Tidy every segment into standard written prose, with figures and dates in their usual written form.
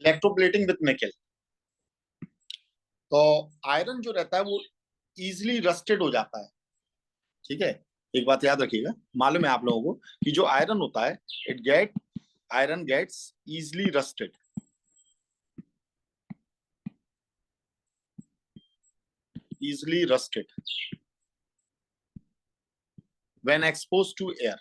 Electroplating with nickel. तो iron जो रहता है वो इजिली रस्टेड हो जाता है। ठीक है, एक बात याद रखिएगा, मालूम है आप लोगों को कि जो आयरन होता है iron gets easily rusted, easily rusted when exposed to air।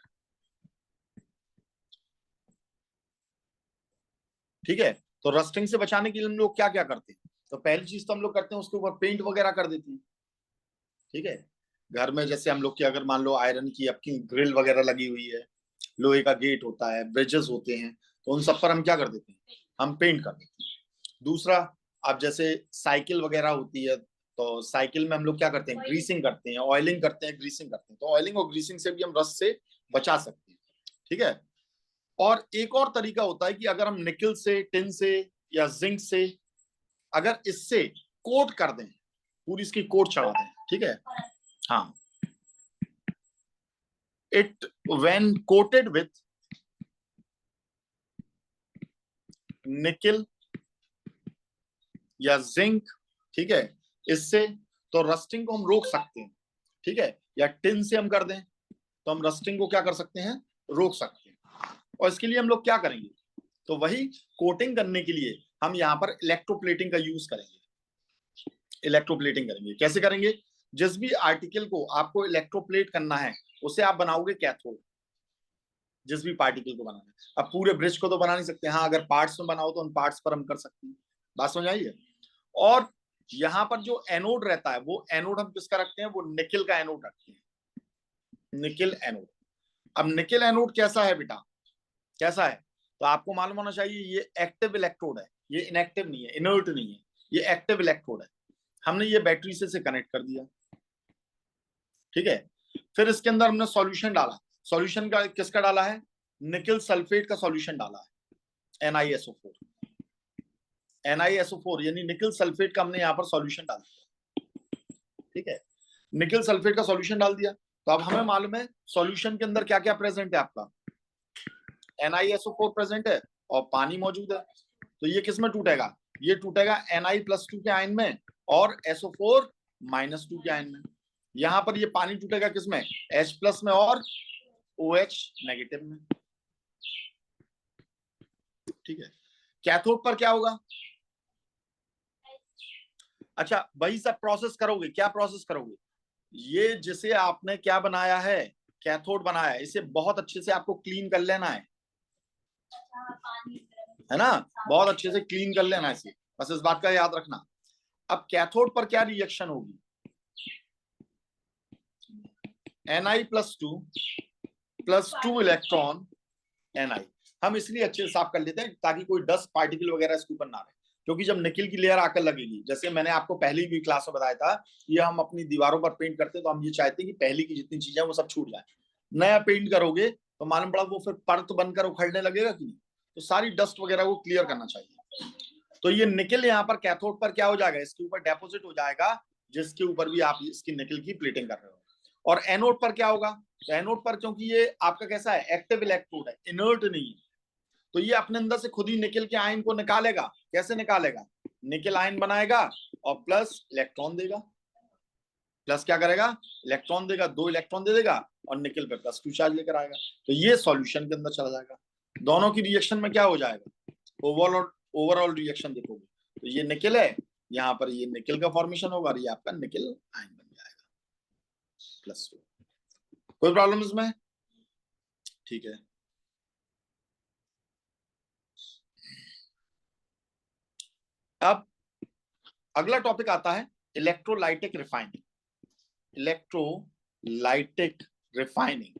ठीक है, तो रस्टिंग से बचाने के लिए हम लोग क्या क्या करते हैं? तो पहली चीज तो हम लोग करते हैं उसके ऊपर पेंट वगैरह कर देते हैं। ठीक है, घर में जैसे हम लोग की अगर मान लो आयरन की आपकी ग्रिल वगैरह लगी हुई है, लोहे का गेट होता है, ब्रिजेस होते हैं, तो उन सब पर हम क्या कर देते हैं? हम पेंट कर देते हैं। दूसरा, अब जैसे साइकिल वगैरह होती है, तो साइकिल में हम लोग क्या करते हैं? ग्रीसिंग करते हैं, ऑयलिंग करते हैं, ग्रीसिंग करते हैं। तो ऑयलिंग और ग्रीसिंग से भी हम रस्ट से बचा सकते हैं। ठीक है, और एक और तरीका होता है कि अगर हम निकल से, टिन से या जिंक से अगर इससे कोट कर दें, पूरी इसकी कोट चढ़ा दें। ठीक है, हाँ, इट व्हेन कोटेड विथ निकल या जिंक, ठीक है, इससे तो रस्टिंग को हम रोक सकते हैं। ठीक है, या टिन से हम कर दें तो हम रस्टिंग को क्या कर सकते हैं? रोक सकते हैं। और इसके लिए हम लोग क्या करेंगे? तो वही कोटिंग करने के लिए हम यहाँ पर इलेक्ट्रोप्लेटिंग का यूज करेंगे। इलेक्ट्रोप्लेटिंग करेंगे, कैसे करेंगे? जिस भी आर्टिकल को आपको इलेक्ट्रोप्लेट करना है उसे आप बनाओगे कैथोड। जिस भी पार्टिकल को बनाना है, अब पूरे ब्रिज को तो बना नहीं सकते, हाँ अगर पार्ट्स में बनाओ तो उन पार्ट्स पर हम कर सकते हैं। बात समझ आई है? और यहाँ पर जो एनोड रहता है, वो एनोड हम किसका रखते हैं? वो निकल का एनोड रखते हैं, निकल एनोड। अब निकल एनोड कैसा है बेटा? कैसा है? तो आपको मालूम होना चाहिए, ये एक्टिव इलेक्ट्रोड है, ये इनएक्टिव नहीं है, इनर्ट नहीं है, ये एक्टिव इलेक्ट्रोड है। हमने ये बैटरी से कनेक्ट कर दिया। ठीक है, फिर इसके अंदर हमने सॉल्यूशन डाला। सॉल्यूशन का किसका डाला है? निकल सल्फेट का सॉल्यूशन डाला है, NiSO4। NiSO4 यानी निकल सल्फेट का हमने यहाँ पर सॉल्यूशन डाल दिया। ठीक है, निकल सल्फेट का सॉल्यूशन डाल दिया। तो अब हमें मालूम है सॉल्यूशन के अंदर क्या क्या प्रेजेंट है आपका? NiSO4 प्रेजेंट है और पानी मौजूद है। तो ये किस में टूटेगा? ये टूटेगा Na+2 के आयन में और SO4-2 के आयन में। यहां पर ये पानी टूटेगा किसमें? H+ में और OH- में। ठीक है, कैथोड पर क्या होगा? अच्छा, वही सब प्रोसेस करोगे। क्या प्रोसेस करोगे? ये जिसे आपने क्या बनाया है? कैथोड बनाया है, इसे बहुत अच्छे से आपको क्लीन कर लेना है ना? बहुत अच्छे से क्लीन कर लेना है इसे, बस इस बात का याद रखना। अब कैथोड पर क्या रिएक्शन होगी? Ni+2 electron Ni। हम इसलिए अच्छे से साफ कर लेते हैं ताकि कोई डस्ट पार्टिकल वगैरह इसके ऊपर ना रहे, क्योंकि जब निकल की लेयर आकर लगेगी, जैसे मैंने आपको पहली भी क्लास में बताया था, ये हम अपनी दीवारों पर पेंट करते हैं तो हम ये चाहते हैं कि पहले की जितनी चीजें वो सब छूट जाए। नया पेंट करोगे तो मालूम पड़ा वो फिर परत बनकर उखड़ने लगेगा कि नहीं? तो सारी डस्ट वगैरह को क्लियर करना चाहिए। तो ये निकल यहाँ पर कैथोड पर क्या हो जाएगा? इसके ऊपर डेपोजिट हो जाएगा, जिसके ऊपर भी आप इसकी निकल की प्लेटिंग कर रहे हो। और एनोड पर क्या होगा? तो एनोड पर, क्योंकि ये आपका कैसा है? एक्टिव इलेक्ट्रोड है, इनर्ट नहीं है, तो ये अपने अंदर से खुद ही निकल के आयन को निकालेगा। कैसे निकालेगा? निकल आयन बनाएगा और प्लस इलेक्ट्रॉन देगा। प्लस क्या करेगा? इलेक्ट्रॉन देगा, 2 इलेक्ट्रॉन दे देगा और निकल पे +2 चार्ज लेकर आएगा। तो ये सॉल्यूशन के अंदर चला जाएगा। दोनों की रिएक्शन में क्या हो जाएगा? ओवरऑल रिएक्शन देखोगे तो ये निकल है, यहाँ पर ये निकल का फॉर्मेशन होगा और ये आपका निकल आयन बन जाएगा +2। कोई प्रॉब्लम इसमें? ठीक है, अब अगला टॉपिक आता है electrolytic refining. Electrolytic refining,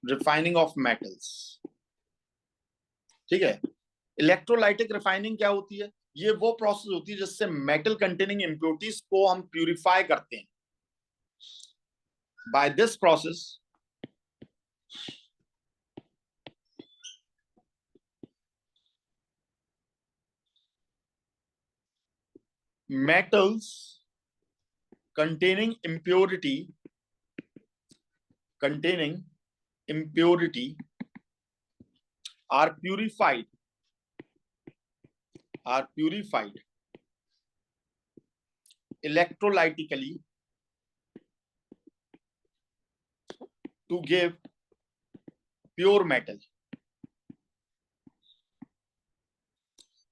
refining of metals. ठीक है, इलेक्ट्रोलाइटिक रिफाइनिंग क्या होती है? ये वो प्रोसेस होती है जिससे मेटल कंटेनिंग इंप्योरिटीज को हम प्यूरिफाई करते हैं। By this process metals containing impurity are purified electrolytically to give pure metal.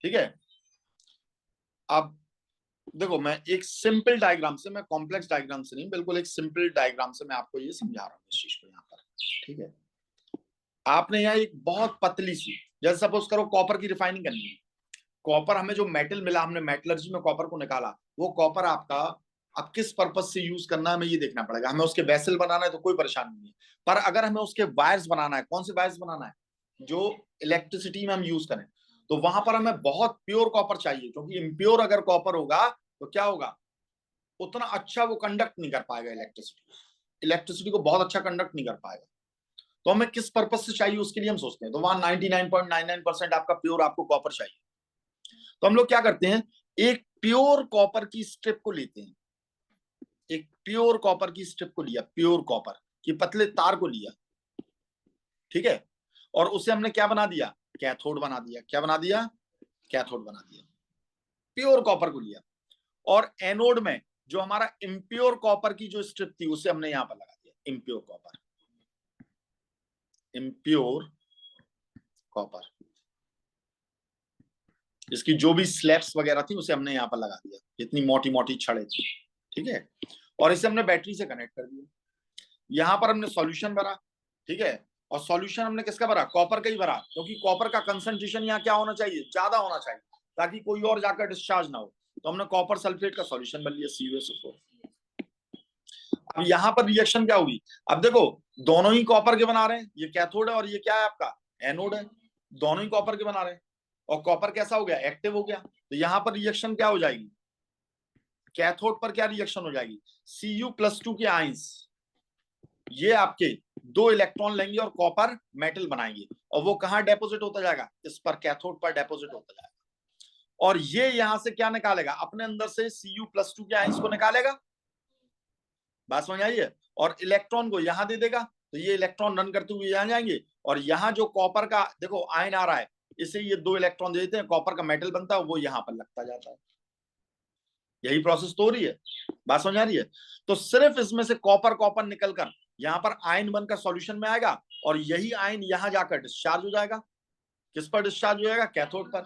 ठीक है, अब देखो मैं एक सिंपल डायग्राम से, मैं कॉम्प्लेक्स डायग्राम से नहीं, बिल्कुल एक सिंपल डायग्राम से मैं आपको ये समझा रहा हूँ इस चीज को यहाँ पर। ठीक है, आपने यहाँ एक बहुत पतली सी, जैसे सपोज करो कॉपर की रिफाइनिंग करनी है, कॉपर हमें जो मेटल मिला, हमने मेटलर्जी में कॉपर को निकाला, वो कॉपर आपका अब किस पर्पज से यूज करना है हमें ये देखना पड़ेगा। हमें उसके वेसल बनाना है तो कोई परेशानी नहीं है, पर अगर हमें उसके वायर्स बनाना है, कौन से वायर्स बनाना है, जो इलेक्ट्रिसिटी में हम यूज करें, तो वहां पर हमें बहुत प्योर कॉपर चाहिए, क्योंकि इम्प्योर अगर कॉपर होगा तो क्या होगा, उतना अच्छा वो कंडक्ट नहीं कर पाएगा इलेक्ट्रिसिटी को बहुत अच्छा कंडक्ट नहीं कर पाएगा। तो हमें किस पर्पज से चाहिए उसके लिए हम सोचते हैं, तो वहां 99.99% आपका प्योर आपको कॉपर चाहिए। तो हम लोग क्या करते हैं, एक प्योर कॉपर की स्ट्रिप को लेते हैं, एक प्योर कॉपर की स्ट्रिप को लिया, प्योर कॉपर की पतले तार को लिया, ठीक है, और उसे हमने क्या बना दिया, कैथोड बना दिया। क्या बना दिया, कैथोड बना दिया। प्योर कॉपर को लिया, और एनोड में जो हमारा इम्प्योर कॉपर की जो स्ट्रिप थी उसे हमने यहां पर लगा दिया, इम्प्योर कॉपर, इम्प्योर कॉपर, इसकी जो भी स्लैब्स वगैरह थी उसे हमने यहाँ पर लगा दिया, इतनी मोटी मोटी छड़े थी, ठीक है, और इसे हमने बैटरी से कनेक्ट कर दिया। यहाँ पर हमने सॉल्यूशन भरा, ठीक है, और सॉल्यूशन हमने किसका भरा, कॉपर का ही भरा, क्योंकि कॉपर का कंसंट्रेशन यहाँ क्या होना चाहिए, ज्यादा होना चाहिए, ताकि कोई और जाकर डिस्चार्ज ना हो। तो हमने कॉपर सल्फेट का सॉल्यूशन बन लिया, CuSO4। अब यहाँ पर रिएक्शन क्या होगी, अब देखो दोनों ही कॉपर के बना रहे हैं, ये कैथोड है और ये क्या है आपका एनोड है, दोनों ही कॉपर के बना रहे हैं, और कॉपर कैसा हो गया, एक्टिव हो गया। तो यहाँ पर रिएक्शन क्या हो जाएगी, कैथोड पर क्या रिएक्शन हो जाएगी, Cu+2 के आयंस ये आपके 2 इलेक्ट्रॉन लेंगे और कॉपर मेटल बनाएंगे, और वो कहां डेपोजिट होता जाएगा, इस पर कैथोड पर डेपोजिट होता जाएगा, और ये यहां से क्या निकालेगा, अपने अंदर से Cu+2 के आयंस को निकालेगा, बात समझ आई है, और इलेक्ट्रॉन को यहां दे देगा, तो ये इलेक्ट्रॉन रन करते हुए यहां जाएंगे, और यहां जो कॉपर का देखो आयन आ रहा है, इसे ये 2 इलेक्ट्रॉन दे देते हैं, कॉपर का मेटल बनता है, वो यहां पर लगता जाता है। यही प्रोसेस तो हो रही है, बात समझ आ रही है। तो सिर्फ इसमें से कॉपर कॉपर निकलकर यहाँ पर आयन बनकर सॉल्यूशन में आएगा, और यही आयन यहां जाकर डिस्चार्ज हो जाएगा, किस पर डिस्चार्ज हो जाएगा, कैथोड पर,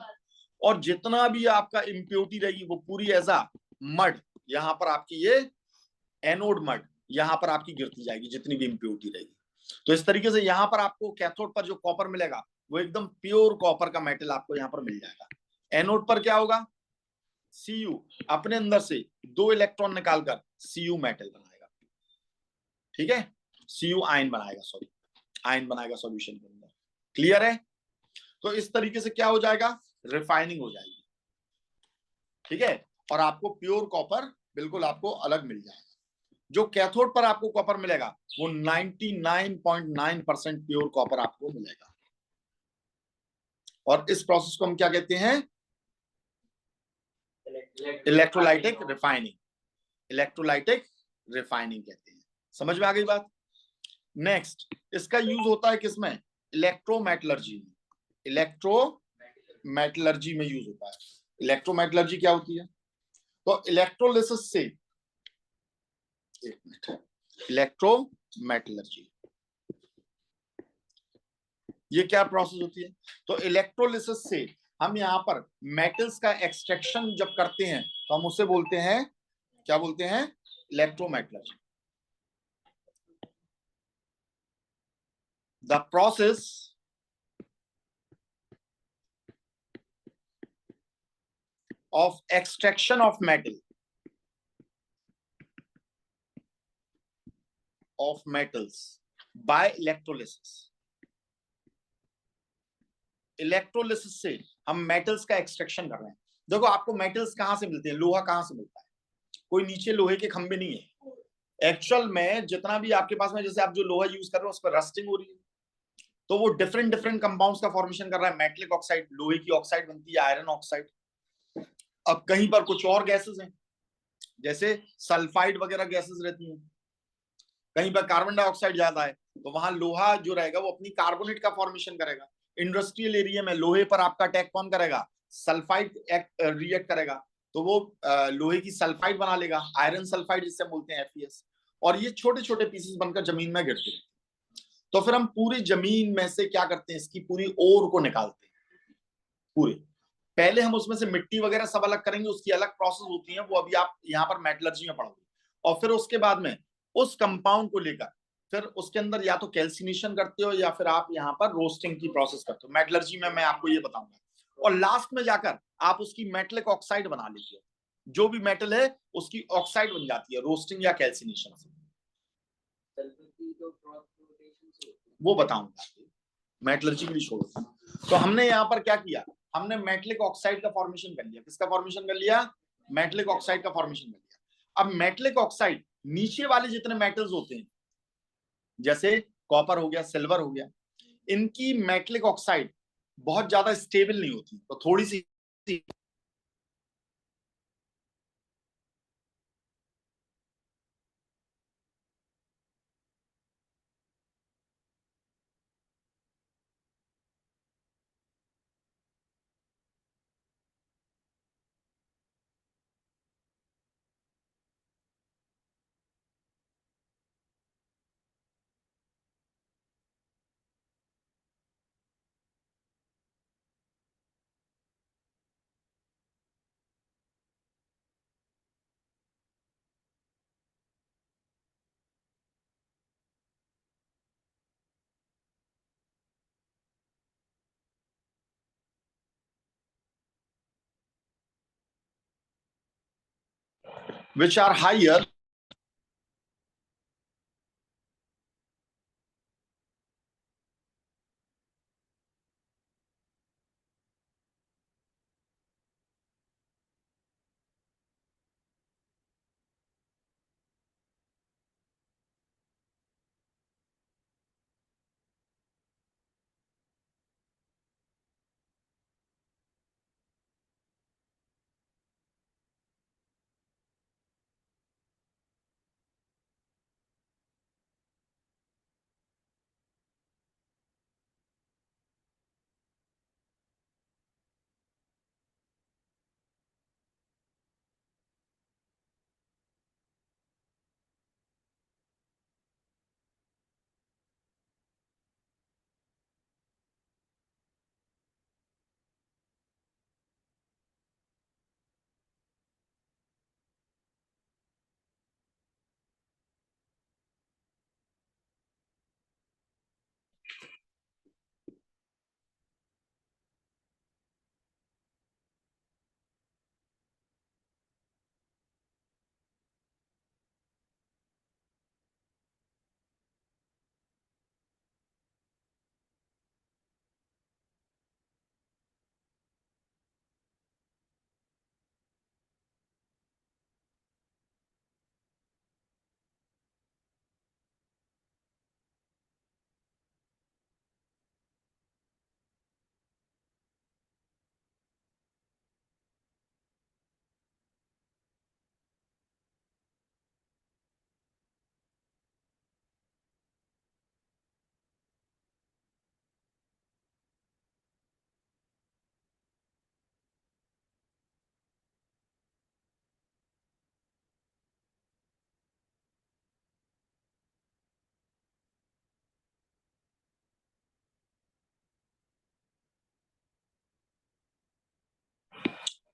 और जितना भी आपका इम्प्योरिटी रहेगी वो पूरी एज अ मड यहाँ पर आपकी ये एनोड मड यहाँ पर आपकी गिरती जाएगी, जितनी भी इम्प्योरिटी रहेगी। तो इस तरीके से यहाँ पर आपको कैथोड पर जो कॉपर मिलेगा वो एकदम प्योर कॉपर का मेटल आपको यहाँ पर मिल जाएगा। एनोड पर क्या होगा, Cu अपने अंदर से 2 इलेक्ट्रॉन निकालकर Cu मेटल बनाएगा, ठीक है, Cu आयन बनाएगा, सॉरी आयन बनाएगा सॉल्यूशन के अंदर। क्लियर है। तो इस तरीके से क्या हो जाएगा, रिफाइनिंग हो जाएगी, ठीक है, और आपको प्योर कॉपर बिल्कुल आपको अलग मिल जाएगा। जो कैथोड पर आपको कॉपर मिलेगा वो 99.9% प्योर कॉपर आपको मिलेगा, और इस प्रोसेस को हम क्या कहते हैं, इलेक्ट्रोलाइटिक रिफाइनिंग, इलेक्ट्रोलाइटिक रिफाइनिंग कहते हैं। समझ में आ गई बात। नेक्स्ट, इसका यूज होता है किसमें, इलेक्ट्रोमेटलर्जी में, इलेक्ट्रोमेटलर्जी में यूज होता है। इलेक्ट्रोमेटलर्जी क्या होती है, तो इलेक्ट्रोलिसिस से, एक मिनट, इलेक्ट्रोमेटलर्जी ये क्या प्रोसेस होती है, तो इलेक्ट्रोलिसिस से हम यहाँ पर मेटल्स का एक्सट्रैक्शन जब करते हैं तो हम उसे बोलते हैं, क्या बोलते हैं, electrometallurgy. The process of extraction of metal, of metals by electrolysis। Electrolysis से हम मेटल्स का एक्सट्रैक्शन कर रहे हैं। देखो आपको मेटल्स कहां से मिलते हैं, लोहा कहां से मिलता है, कोई नीचे लोहे के खंभे नहीं है। एक्चुअल में जितना भी आपके पास में, जैसे आप जो लोहा यूज कर रहे हो उस पर रस्टिंग हो रही है, तो वो डिफरेंट डिफरेंट कंपाउंड्स का फॉर्मेशन कर रहा है। मेटलिक ऑक्साइड, लोहे की ऑक्साइड बनती है, आयरन ऑक्साइड। अब कहीं पर कुछ और गैसेस हैं, जैसे सल्फाइड वगैरह गैसेस रहती हैं, कहीं पर कार्बन डाइऑक्साइड ज्यादा है, तो वहां लोहा जो रहेगा वो अपनी कार्बोनेट का फॉर्मेशन करेगा। इंडस्ट्रियल एरिया में लोहे पर आपका अटैक कौन करेगा, सल्फाइड रिएक्ट करेगा, तो वो लोहे की सल्फाइड बना लेगा, आयरन सल्फाइड जिससे बोलते हैं एफईएस, और ये छोटे छोटे पीसेस बनकर जमीन में गिरते हैं। तो फिर हम पूरी जमीन में से क्या करते हैं, इसकी पूरी ओर को निकालते हैं पूरे। पहले हम उसमें से मिट्टी वगैरह सब अलग करेंगे, उसकी अलग प्रोसेस होती है, वो अभी आप यहाँ पर मेटलर्जी में पढ़ोगे। और फिर उसके बाद में उस कंपाउंड को लेकर फिर उसके अंदर या तो कैल्सिनेशन करते हो या फिर आप यहाँ पर रोस्टिंग की प्रोसेस करते हो, मेटलर्जी में मैं आपको ये बताऊंगा। और लास्ट में जाकर आप उसकी मेटलिक ऑक्साइड बना लेते हो, जो भी मेटल है उसकी ऑक्साइड बन जाती है रोस्टिंग या कैल्सिनेशन से। वो बताऊंगा, मेटलर्जी के लिए छोड़ो। तो हमने यहाँ पर क्या किया, हमने मेटलिक ऑक्साइड का फॉर्मेशन कर लिया। किसका फॉर्मेशन कर लिया, मेटलिक ऑक्साइड का फॉर्मेशन कर लिया। अब मेटलिक ऑक्साइड नीचे वाले जितने मेटल्स होते हैं, जैसे कॉपर हो गया, सिल्वर हो गया, इनकी मेटलिक ऑक्साइड बहुत ज्यादा स्टेबल नहीं होती, तो थोड़ी सी which are higher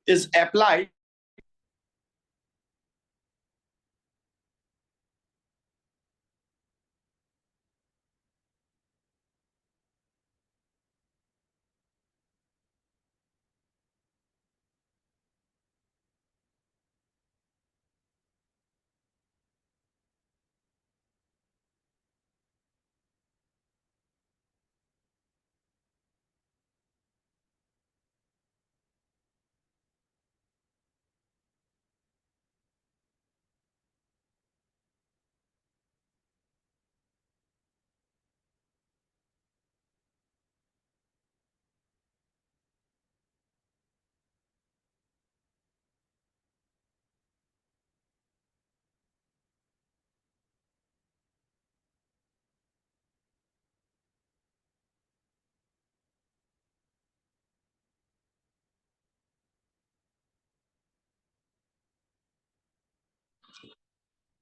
is applied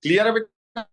clear है बेटा?